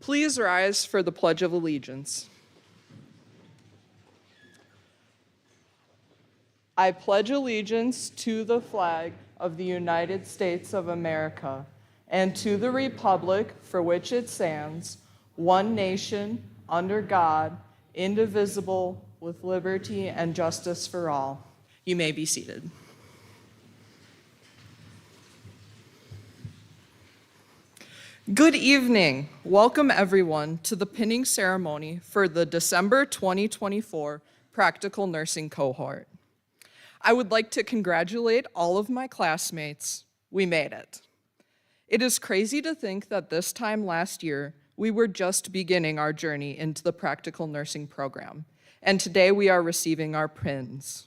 Please rise for the Pledge of Allegiance. I pledge allegiance to the flag of the United States of America and to the republic for which it stands, one nation, under God, indivisible, with liberty and justice for all. You may be seated. Good evening. Welcome everyone to the pinning ceremony for the December 2024 Practical Nursing Cohort. I would like to congratulate all of my classmates. We made it. It is crazy to think that this time last year, we were just beginning our journey into the practical nursing program, and today we are receiving our pins.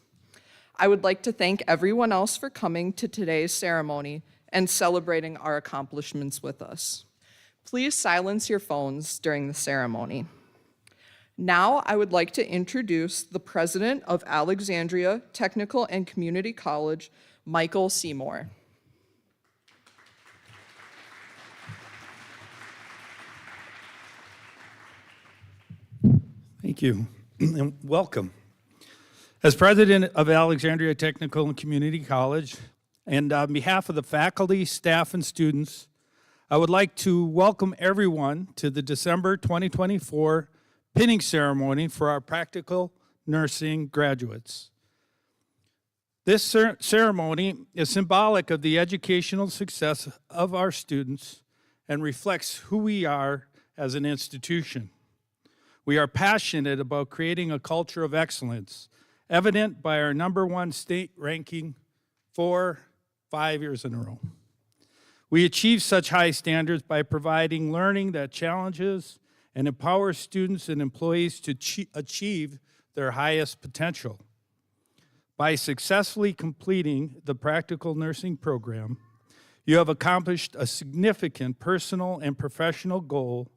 I would like to thank everyone else for coming to today's ceremony and celebrating our accomplishments with us. Please silence your phones during the ceremony. Now, I would like to introduce the president of Alexandria Technical and Community College, Michael Seymour. Thank you, and welcome. As president of Alexandria Technical and Community College, and on behalf of the faculty, staff, and students, I would like to welcome everyone to the December 2024 pinning ceremony for our practical nursing graduates. This ceremony is symbolic of the educational success of our students and reflects who we are as an institution. We are passionate about creating a culture of excellence, evident by our #1 state ranking 5 years in a row. We achieve such high standards by providing learning that challenges and empowers students and employees to achieve their highest potential. By successfully completing the practical nursing program, you have accomplished a significant personal and professional goal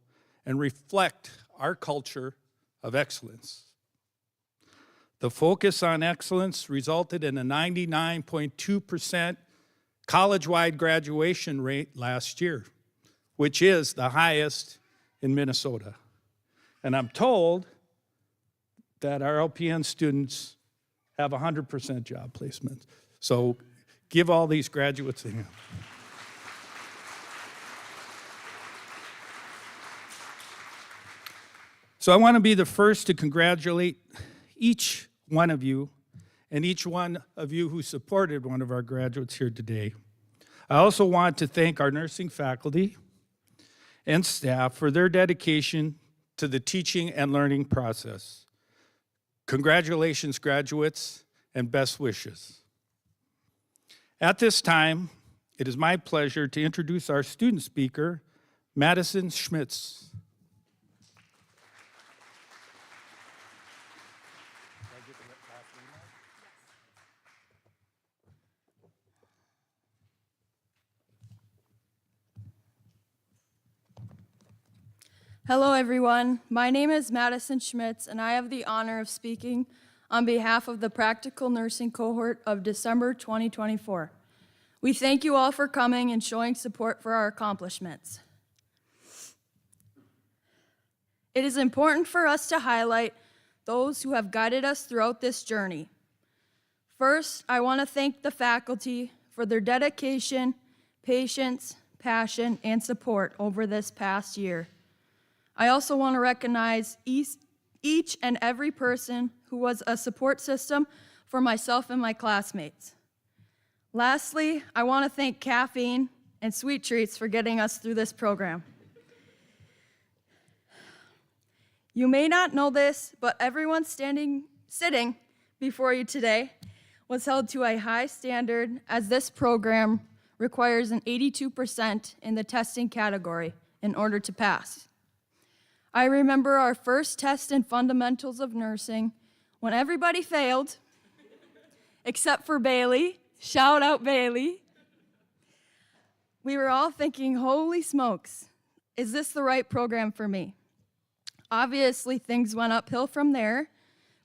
and reflect our culture of excellence. The focus on excellence resulted in a 99.2% college-wide graduation rate last year, which is the highest in Minnesota. And I'm told that our LPN students have 100% job placement. So give all these graduates a hand. So I want to be the first to congratulate each one of you and each one of you who supported one of our graduates here today. I also want to thank our nursing faculty and staff for their dedication to the teaching and learning process. Congratulations, graduates, and best wishes. At this time, it is my pleasure to introduce our student speaker, Madison Schmitz. Hello, everyone. My name is Madison Schmitz, and I have the honor of speaking on behalf of the Practical Nursing Cohort of December 2024. We thank you all for coming and showing support for our accomplishments. It is important for us to highlight those who have guided us throughout this journey. First, I want to thank the faculty for their dedication, patience, passion, and support over this past year. I also want to recognize each and every person who was a support system for myself and my classmates. Lastly, I want to thank caffeine and sweet treats for getting us through this program. You may not know this, but everyone sitting before you today was held to a high standard, as this program requires an 82% in the testing category in order to pass. I remember our first test in fundamentals of nursing when everybody failed, except for Bailey. Shout out, Bailey. We were all thinking, holy smokes, is this the right program for me? Obviously, things went uphill from there,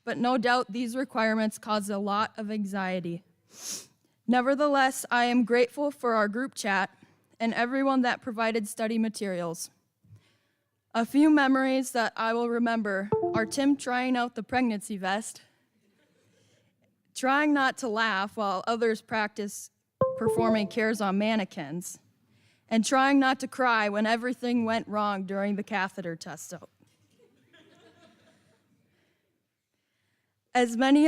but no doubt these requirements caused a lot of anxiety. Nevertheless, I am grateful for our group chat and everyone that provided study materials. A few memories that I will remember are Tim trying out the pregnancy vest, trying not to laugh while others practice performing cares on mannequins, and trying not to cry when everything went wrong during the catheter test out. As many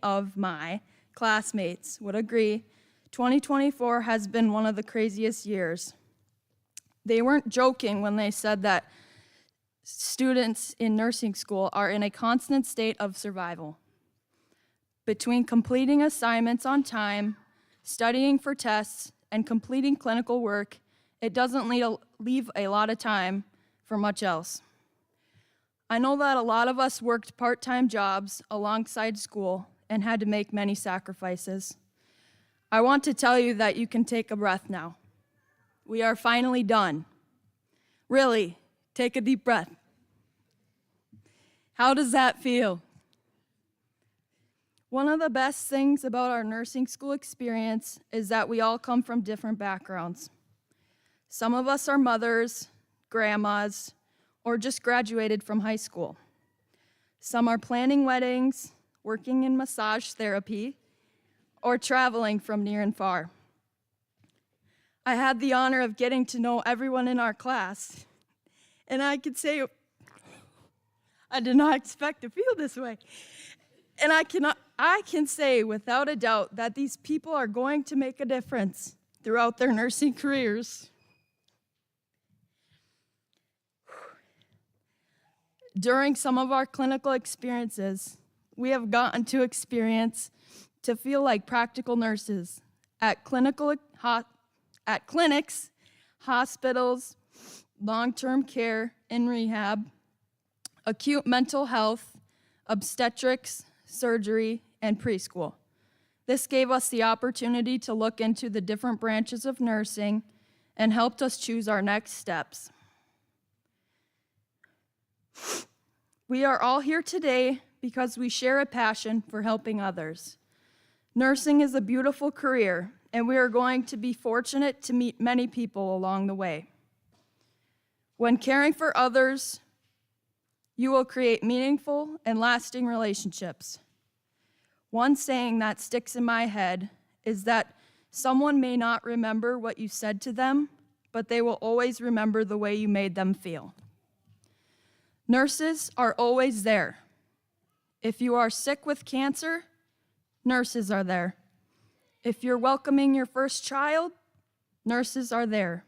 of my classmates would agree, 2024 has been one of the craziest years. They weren't joking when they said that students in nursing school are in a constant state of survival. Between completing assignments on time, studying for tests, and completing clinical work, it doesn't leave a lot of time for much else. I know that a lot of us worked part-time jobs alongside school and had to make many sacrifices. I want to tell you that you can take a breath now. We are finally done. Really, take a deep breath. How does that feel? One of the best things about our nursing school experience is that we all come from different backgrounds. Some of us are mothers, grandmas, or just graduated from high school. Some are planning weddings, working in massage therapy, or traveling from near and far. I had the honor of getting to know everyone in our class, and I could say I did not expect to feel this way. And I can say without a doubt that these people are going to make a difference throughout their nursing careers. During some of our clinical experiences, we have gotten to experience to feel like practical nurses at clinics, hospitals, long-term care and rehab, acute mental health, obstetrics, surgery, and preschool. This gave us the opportunity to look into the different branches of nursing and helped us choose our next steps. We are all here today because we share a passion for helping others. Nursing is a beautiful career, and we are going to be fortunate to meet many people along the way. When caring for others, you will create meaningful and lasting relationships. One saying that sticks in my head is that someone may not remember what you said to them, but they will always remember the way you made them feel. Nurses are always there. If you are sick with cancer, nurses are there. If you're welcoming your first child, nurses are there.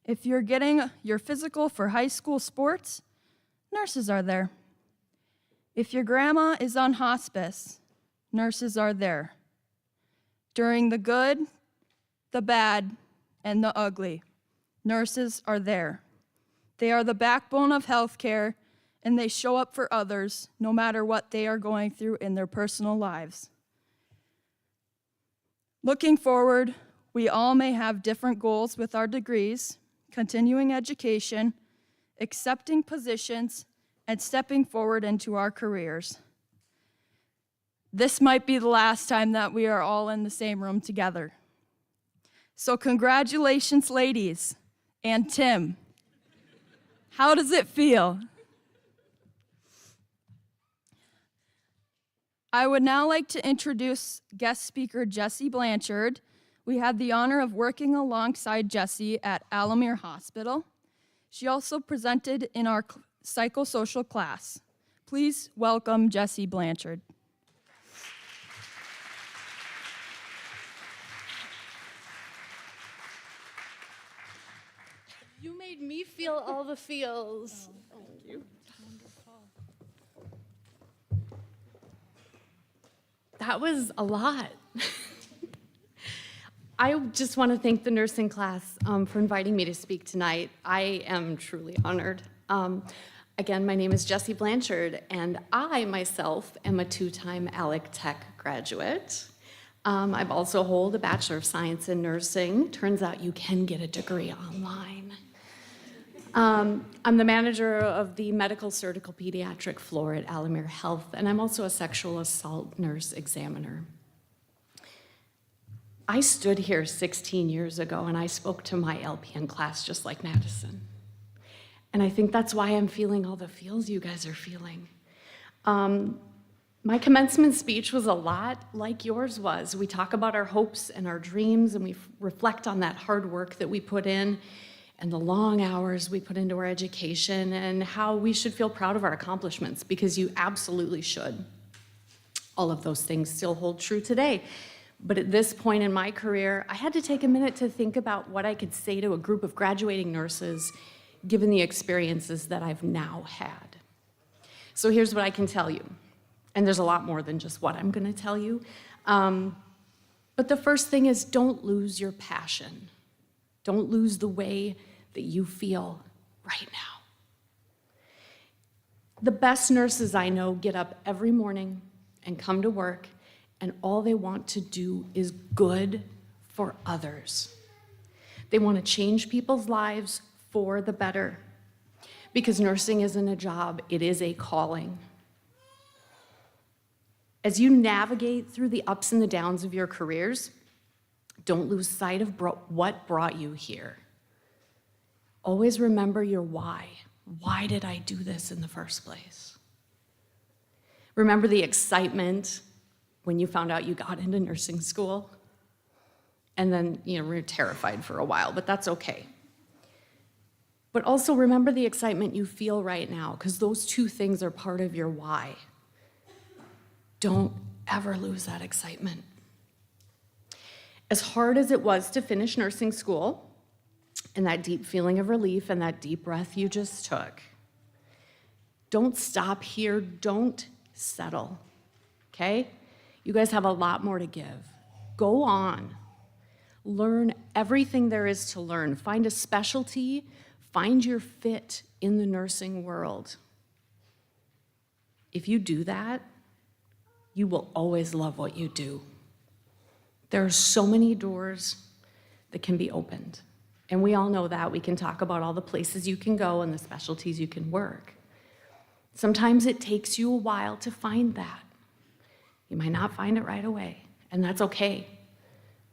If you're getting your physical for high school sports, nurses are there. If your grandma is on hospice, nurses are there. During the good, the bad, and the ugly, nurses are there. They are the backbone of healthcare, and they show up for others no matter what they are going through in their personal lives. Looking forward, we all may have different goals with our degrees, continuing education, accepting positions, and stepping forward into our careers. This might be the last time that we are all in the same room together. So congratulations, ladies, and Tim. How does it feel? I would now like to introduce guest speaker Jessie Blanchard. We had the honor of working alongside Jessie at Alamere Hospital. She also presented in our psychosocial class. Please welcome Jessie Blanchard. You made me feel all the feels. Thank you. That was a lot. I just want to thank the nursing class for inviting me to speak tonight. I am truly honored. Again, my name is Jessie Blanchard, and I myself am a two-time ALEC Tech graduate. I've also hold a Bachelor of Science in Nursing. Turns out you can get a degree online. I'm the manager of the medical surgical pediatric floor at Alamere Health, and I'm also a sexual assault nurse examiner. I stood here 16 years ago and I spoke to my LPN class just like Madison. And I think that's why I'm feeling all the feels you guys are feeling. My commencement speech was a lot like yours was. We talk about our hopes and our dreams, and we reflect on that hard work that we put in and the long hours we put into our education and how we should feel proud of our accomplishments, because you absolutely should. All of those things still hold true today. But at this point in my career, I had to take a minute to think about what I could say to a group of graduating nurses, given the experiences that I've now had. So here's what I can tell you. And there's a lot more than just what I'm going to tell you. But the first thing is, don't lose your passion. Don't lose the way that you feel right now. The best nurses I know get up every morning and come to work, and all they want to do is good for others. They want to change people's lives for the better. Because nursing isn't a job, it is a calling. As you navigate through the ups and the downs of your careers, don't lose sight of what brought you here. Always remember your why. Why did I do this in the first place? Remember the excitement when you found out you got into nursing school? And then, we were terrified for a while, but that's okay. But also remember the excitement you feel right now, because those two things are part of your why. Don't ever lose that excitement. As hard as it was to finish nursing school, and that deep feeling of relief and that deep breath you just took, don't stop here, don't settle, okay? You guys have a lot more to give. Go on. Learn everything there is to learn. Find a specialty, find your fit in the nursing world. If you do that, you will always love what you do. There are so many doors that can be opened. And we all know that. We can talk about all the places you can go and the specialties you can work. Sometimes it takes you a while to find that. You might not find it right away, and that's okay.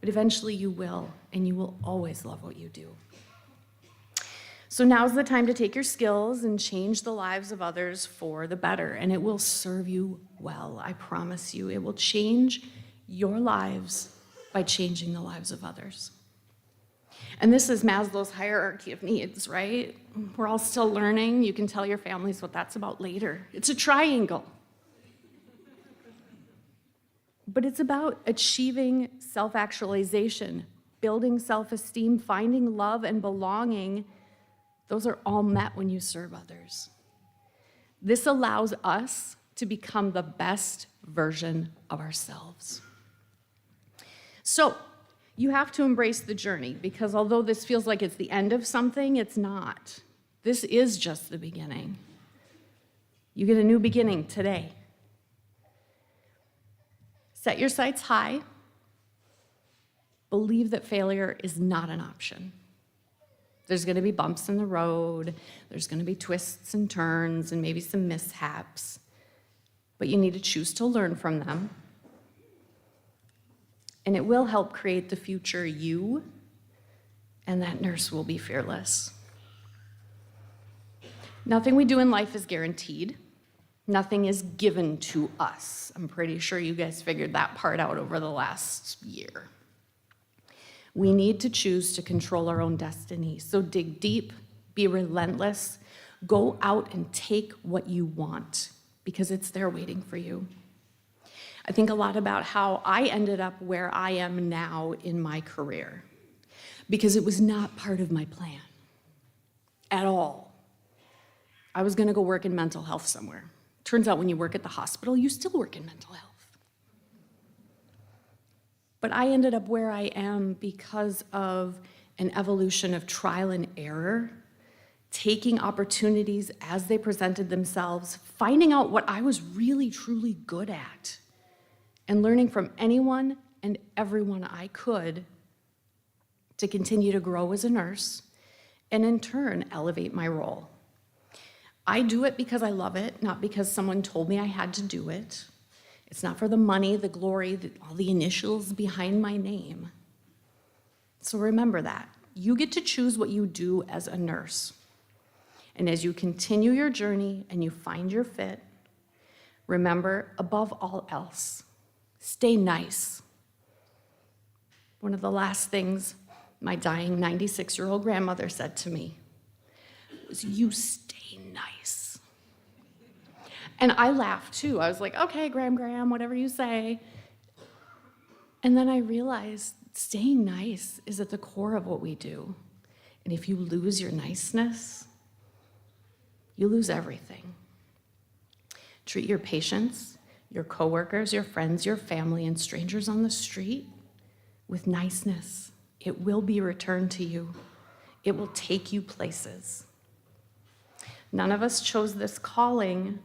But eventually you will, and you will always love what you do. So now's the time to take your skills and change the lives of others for the better, and it will serve you well, I promise you. It will change your lives by changing the lives of others. And this is Maslow's hierarchy of needs, right? We're all still learning. You can tell your families what that's about later. It's a triangle. But it's about achieving self-actualization, building self-esteem, finding love and belonging. Those are all met when you serve others. This allows us to become the best version of ourselves. So, you have to embrace the journey, because although this feels like it's the end of something, it's not. This is just the beginning. You get a new beginning today. Set your sights high. Believe that failure is not an option. There's going to be bumps in the road. There's going to be twists and turns and maybe some mishaps. But you need to choose to learn from them. And it will help create the future you, and that nurse will be fearless. Nothing we do in life is guaranteed. Nothing is given to us. I'm pretty sure you guys figured that part out over the last year. We need to choose to control our own destiny. So dig deep, be relentless, go out and take what you want, because it's there waiting for you. I think a lot about how I ended up where I am now in my career, because it was not part of my plan at all. I was going to go work in mental health somewhere. Turns out when you work at the hospital, you still work in mental health. But I ended up where I am because of an evolution of trial and error, taking opportunities as they presented themselves, finding out what I was really, truly good at, and learning from anyone and everyone I could to continue to grow as a nurse and in turn elevate my role. I do it because I love it, not because someone told me I had to do it. It's not for the money, the glory, all the initials behind my name. So remember that. You get to choose what you do as a nurse. And as you continue your journey and you find your fit, remember, above all else, stay nice. One of the last things my dying 96-year-old grandmother said to me was, "You stay nice." And I laughed too. I was like, okay, Graham, whatever you say. And then I realized staying nice is at the core of what we do. And if you lose your niceness, you lose everything. Treat your patients, your coworkers, your friends, your family, and strangers on the street with niceness. It will be returned to you. It will take you places. None of us chose this calling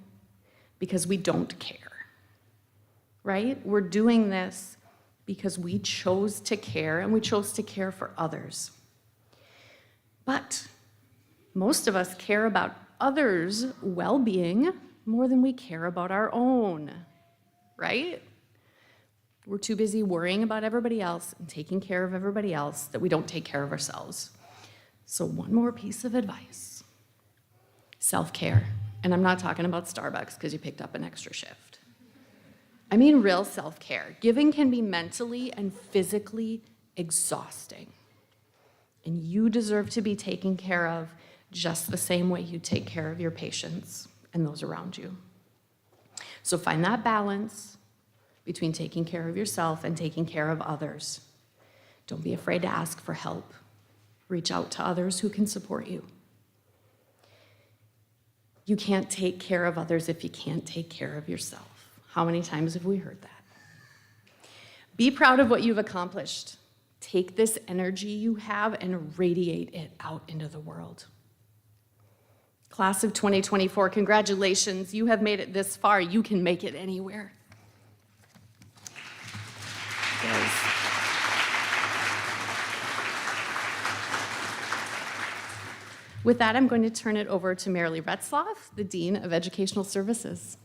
because we don't care, right? We're doing this because we chose to care, and we chose to care for others. But most of us care about others' well-being more than we care about our own, right? We're too busy worrying about everybody else and taking care of everybody else that we don't take care of ourselves. So one more piece of advice: self-care. And I'm not talking about Starbucks because you picked up an extra shift. I mean real self-care. Giving can be mentally and physically exhausting. And you deserve to be taken care of just the same way you take care of your patients and those around you. So find that balance between taking care of yourself and taking care of others. Don't be afraid to ask for help. Reach out to others who can support you. You can't take care of others if you can't take care of yourself. How many times have we heard that? Be proud of what you've accomplished. Take this energy you have and radiate it out into the world. Class of 2024, congratulations. You have made it this far. You can make it anywhere. Yes. With that, I'm going to turn it over to Marilee Retzloff, the Dean of Educational Services.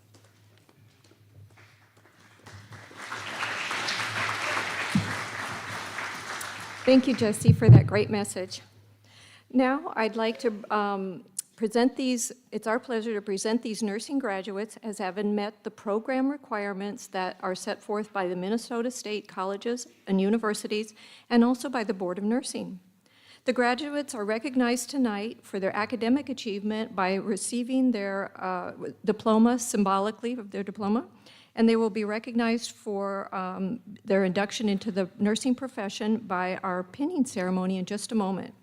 Thank you, Jessie, for that great message. Now, I'd like to present these. It's our pleasure to present these nursing graduates as having met the program requirements that are set forth by the Minnesota State colleges and universities, and also by the Board of Nursing. The graduates are recognized tonight for their academic achievement by receiving their diploma, symbolically of their diploma, and they will be recognized for their induction into the nursing profession by our pinning ceremony in just a moment.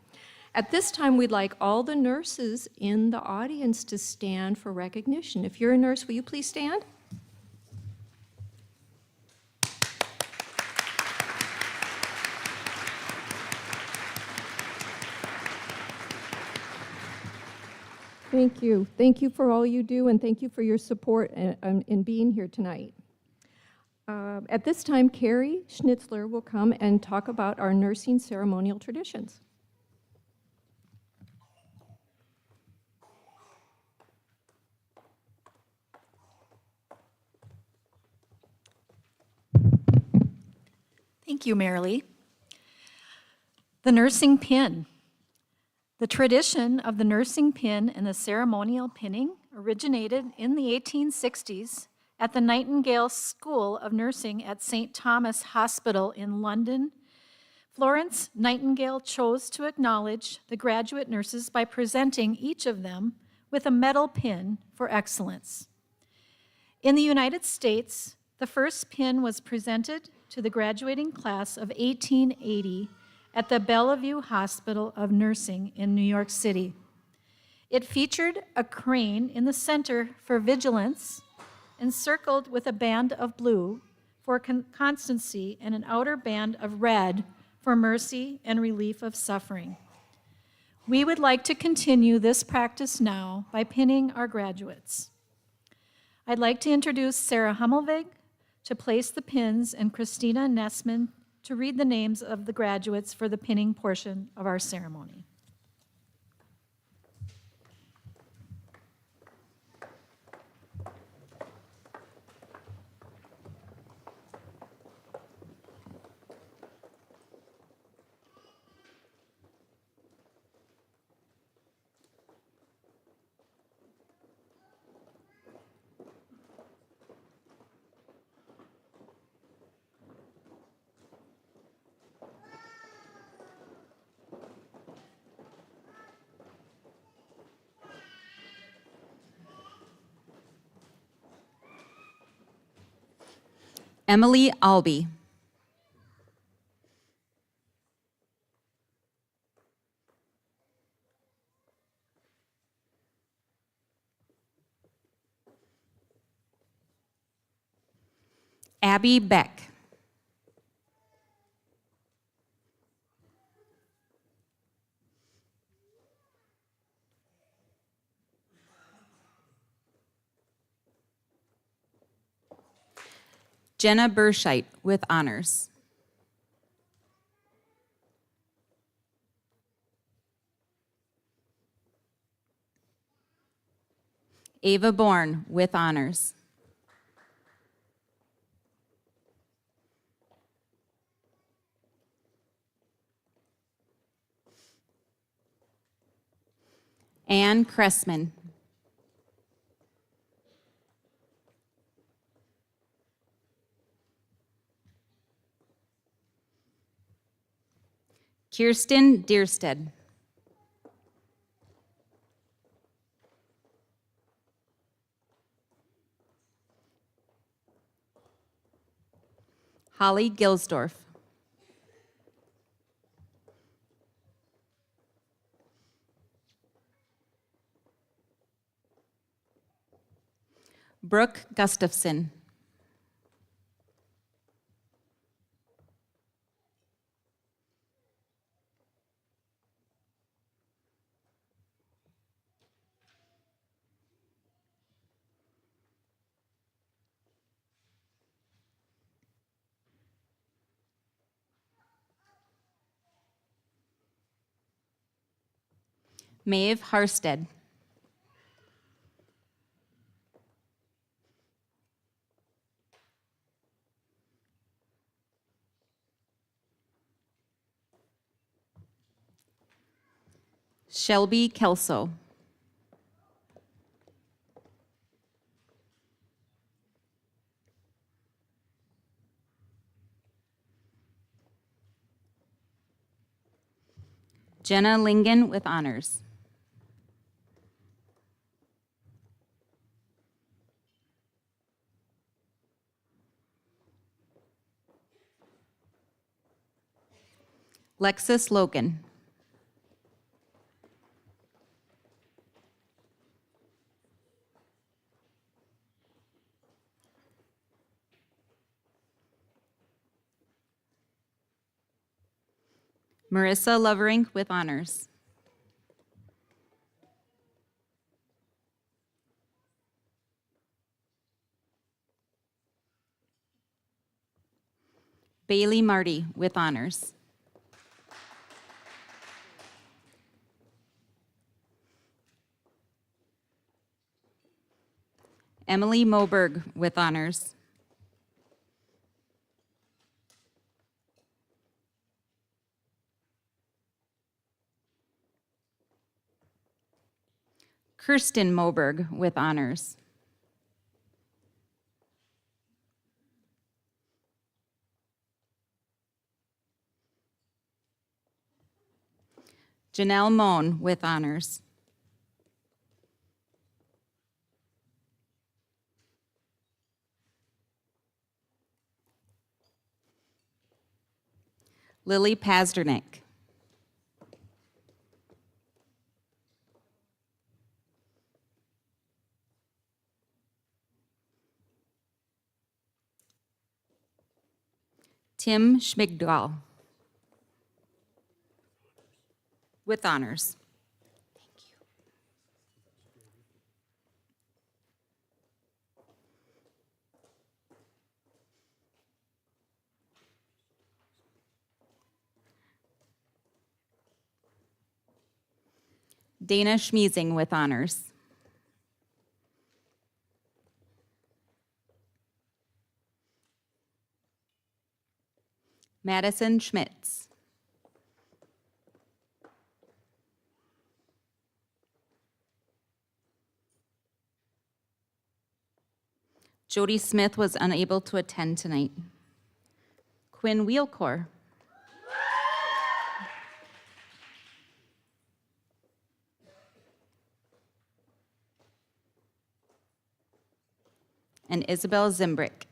At this time, we'd like all the nurses in the audience to stand for recognition. If you're a nurse, will you please stand? Thank you. Thank you for all you do, and thank you for your support in being here tonight. At this time, Carrie Schnitzler will come and talk about our nursing ceremonial traditions. Thank you, Marilee. The nursing pin. The tradition of the nursing pin and the ceremonial pinning originated in the 1860s at the Nightingale School of Nursing at St. Thomas Hospital in London. Florence Nightingale chose to acknowledge the graduate nurses by presenting each of them with a metal pin for excellence. In the United States, the first pin was presented to the graduating class of 1880 at the Bellevue Hospital of Nursing in New York City. It featured a crane in the center for vigilance, encircled with a band of blue for constancy and an outer band of red for mercy and relief of suffering. We would like to continue this practice now by pinning our graduates. I'd like to introduce Sarah Hummelvig to place the pins and Christina Nessman to read the names of the graduates for the pinning portion of our ceremony. Emily Albee. Abby Beck. Jenna Burscheit with honors. Ava Bourne with honors. Anne Cressman. Kirsten Deersted. Holly Gilsdorf. Brooke Gustafson. Maeve Harsted. Shelby Kelso. Jenna Lingen with honors. Lexus Logan. Marissa Loverink with honors. Bailey Marty with honors. Emily Moberg with honors. Kirsten Moberg with honors. Janelle Moan with honors. Lily Pazdernick. Tim Schmigdal with honors. Thank you. Dana Schmiesing with honors. Madison Schmitz. Jody Smith was unable to attend tonight. Quinn Wheelcore. And Isabel Zimbrick.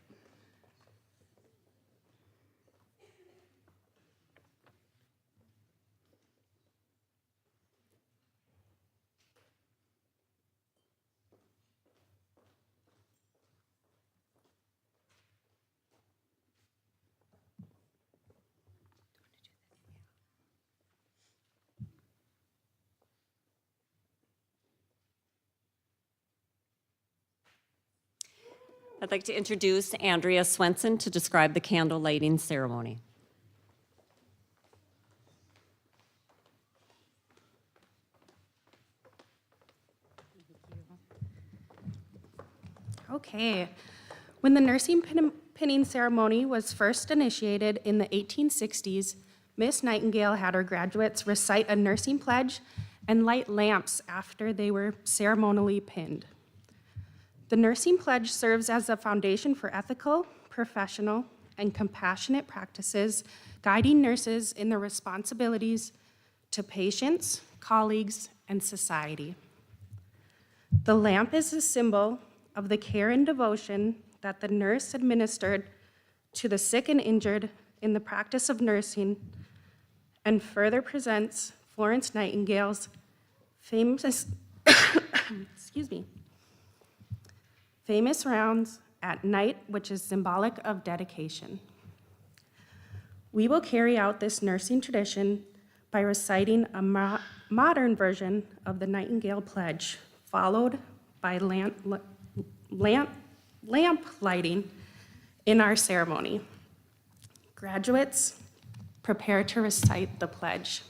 I'd like to introduce Andrea Swenson to describe the candle lighting ceremony. Okay. When the nursing pinning ceremony was first initiated in the 1860s, Miss Nightingale had her graduates recite a nursing pledge and light lamps after they were ceremonially pinned. The nursing pledge serves as a foundation for ethical, professional, and compassionate practices, guiding nurses in their responsibilities to patients, colleagues, and society. The lamp is a symbol of the care and devotion that the nurse administered to the sick and injured in the practice of nursing, and further presents Florence Nightingale's famous, famous rounds at night, which is symbolic of dedication. We will carry out this nursing tradition by reciting a modern version of the Nightingale Pledge, followed by lamp lighting in our ceremony. Graduates, prepare to recite the pledge.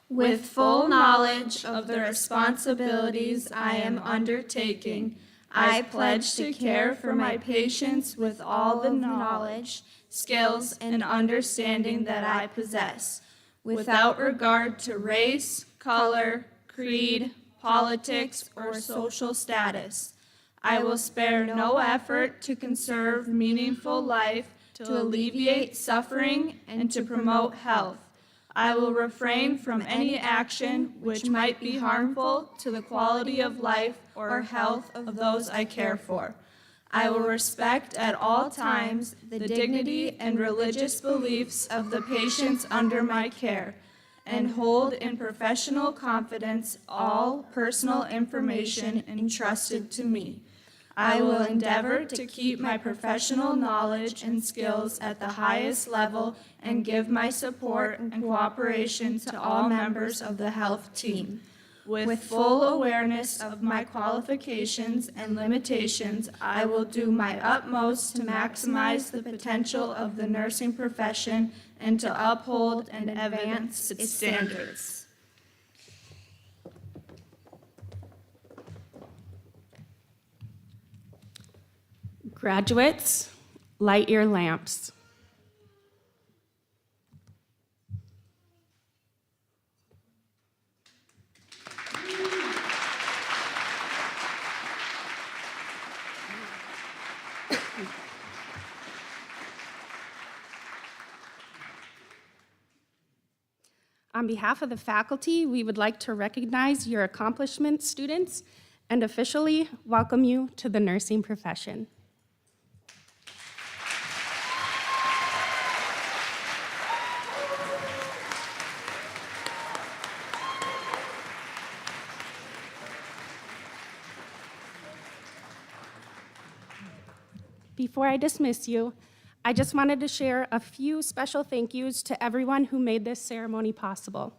With full knowledge of the responsibilities I am undertaking, I pledge to care for my patients with all the knowledge, skills, and understanding that I possess, without regard to race, color, creed, politics, or social status. I will spare no effort to conserve meaningful life, to alleviate suffering, and to promote health. I will refrain from any action which might be harmful to the quality of life or health of those I care for. I will respect at all times the dignity and religious beliefs of the patients under my care, and hold in professional confidence all personal information entrusted to me. I will endeavor to keep my professional knowledge and skills at the highest level and give my support and cooperation to all members of the health team. With full awareness of my qualifications and limitations, I will do my utmost to maximize the potential of the nursing profession and to uphold and advance its standards. Graduates, light your lamps. On behalf of the faculty, we would like to recognize your accomplishments, students, and officially welcome you to the nursing profession. Before I dismiss you, I just wanted to share a few special thank yous to everyone who made this ceremony possible.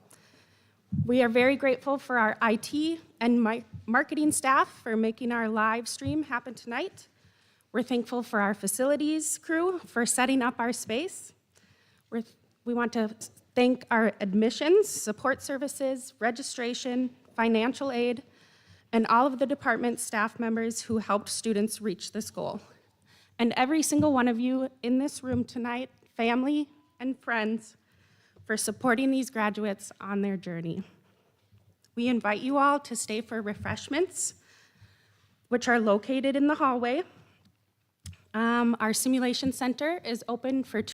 We are very grateful for our IT and marketing staff for making our live stream happen tonight. We're thankful for our facilities crew for setting up our space. We want to thank our admissions, support services, registration, financial aid, and all of the department staff members who helped students reach this goal. And every single one of you in this room tonight, family and friends, for supporting these graduates on their journey. We invite you all to stay for refreshments, which are located in the hallway. Our simulation center is open for